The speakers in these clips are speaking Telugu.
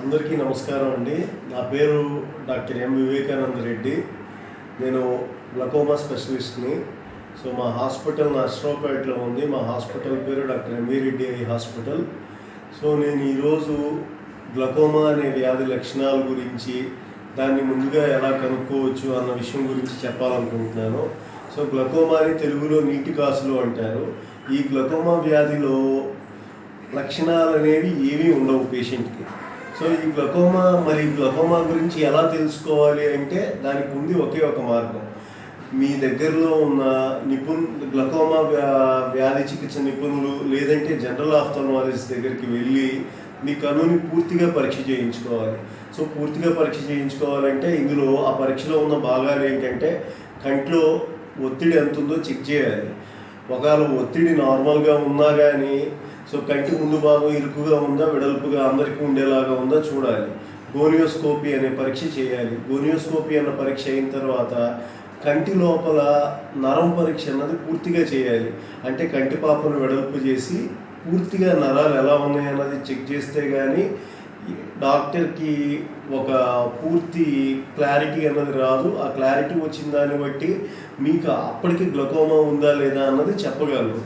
అందరికీ నమస్కారం అండి. నా పేరు డాక్టర్ ఎం వివేకానంద రెడ్డి. నేను గ్లకోమా స్పెషలిస్ట్ని. సో మా హాస్పిటల్ నర్సరావుపేటలో ఉంది. మా హాస్పిటల్ పేరు doctor M V Reddy eye hospital. So నేను ఈరోజు గ్లకోమా అనే వ్యాధి లక్షణాల గురించి, దాన్ని ముందుగా ఎలా కనుక్కోవచ్చు అన్న విషయం గురించి చెప్పాలనుకుంటున్నాను. సో గ్లకోమాని తెలుగులో నీటి కాసులు అంటారు. ఈ గ్లకోమా వ్యాధిలో లక్షణాలు అనేవి ఏమీ ఉండవు పేషెంట్కి. సో ఈ గ్లకోమా గురించి ఎలా తెలుసుకోవాలి అంటే దానికి ఉంది ఒకే ఒక మార్గం. మీ దగ్గరలో ఉన్న గ్లకోమా వ్యాధి చికిత్స నిపుణులు లేదంటే జనరల్ ఆఫ్థాల్మాలజిస్ట్ దగ్గరికి వెళ్ళి మీ కన్నుని పూర్తిగా పరీక్ష చేయించుకోవాలి. సో పూర్తిగా పరీక్ష చేయించుకోవాలంటే ఇందులో ఆ పరీక్షలో ఉన్న భాగాలు ఏంటంటే కంట్లో ఒత్తిడి ఎంత ఉందో చెక్ చేయాలి. ఒకవేళ ఒత్తిడి నార్మల్గా ఉన్నా కానీ సో కంటి ముందు భాగం ఇరుకుగా ఉందా వెడల్పుగా అందరికీ ఉండేలాగా ఉందా చూడాలి. గోనియోస్కోపీ అనే పరీక్ష చేయాలి. గోనియోస్కోపీ అన్న పరీక్ష అయిన తర్వాత కంటి లోపల నరం పరీక్ష అన్నది పూర్తిగా చేయాలి. అంటే కంటి పాపను వెడల్పు చేసి పూర్తిగా నరాలు ఎలా ఉన్నాయన్నది చెక్ చేస్తే కానీ డాక్టర్కి ఒక పూర్తి క్లారిటీ అన్నది రాదు. ఆ క్లారిటీ వచ్చిన దాన్ని బట్టి మీకు అప్పటికి గ్లకోమా ఉందా లేదా అన్నది చెప్పగలరు.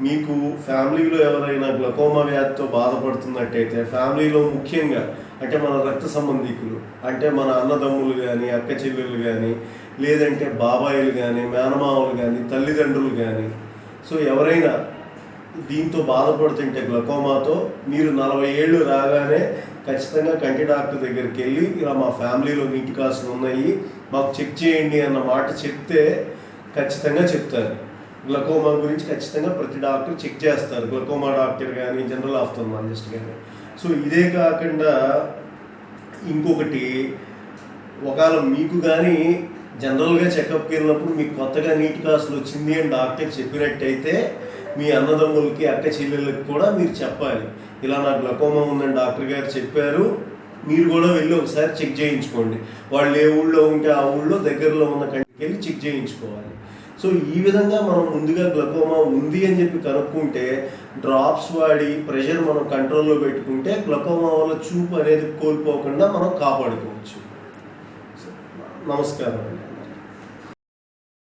మీకు ఫ్యామిలీలో ఎవరైనా గ్లకోమా వ్యాధితో బాధపడుతున్నట్టయితే ఫ్యామిలీలో ముఖ్యంగా అంటే మన రక్త సంబంధికులు అంటే మన అన్నదమ్ములు కానీ అక్క చెల్లెళ్ళు కానీ లేదంటే బాబాయిలు కానీ మేనమామలు కానీ తల్లిదండ్రులు కానీ సో ఎవరైనా దీంతో బాధపడుతుంటే గ్లకోమాతో మీరు 40 ఏళ్ళు రాగానే ఖచ్చితంగా కంటి డాక్టర్ దగ్గరికి వెళ్ళి ఇలా మా ఫ్యామిలీలో నీటి కాసులు ఉన్నాయి మాకు చెక్ చేయండి అన్న మాట చెప్తే ఖచ్చితంగా చెప్తారు. గ్లకోమా గురించి ఖచ్చితంగా ప్రతి డాక్టర్ చెక్ చేస్తారు, గ్లకోమా డాక్టర్ కానీ జనరల్ ఆఫ్థాల్మాలజిస్ట్ కానీ. సో ఇదే కాకుండా ఇంకొకటి, ఒకవేళ మీకు కానీ జనరల్గా చెకప్కి వెళ్ళినప్పుడు మీకు కొత్తగా నీటి కాసులు వచ్చింది అని డాక్టర్ చెప్పినట్టయితే మీ అన్నదమ్ములకి అక్క చెల్లెళ్ళకి కూడా మీరు చెప్పాలి, ఇలా నాకు గ్లకోమా ఉందని డాక్టర్ గారు చెప్పారు, మీరు కూడా వెళ్ళి ఒకసారి చెక్ చేయించుకోండి. వాళ్ళు ఏ ఊళ్ళో ఉంటే ఆ ఊళ్ళో దగ్గరలో ఉన్న కంటికి వెళ్ళి చెక్ చేయించుకోవాలి. సో ఈ విధంగా మనం ముందుగా గ్లకోమా ఉంది అని చెప్పి కనుక్కుంటే డ్రాప్స్ వాడి ప్రెషర్ మనం కంట్రోల్లో పెట్టుకుంటే గ్లకోమా వల్ల చూపు అనేది కోల్పోకుండా మనం కాపాడుకోవచ్చు. నమస్కారం.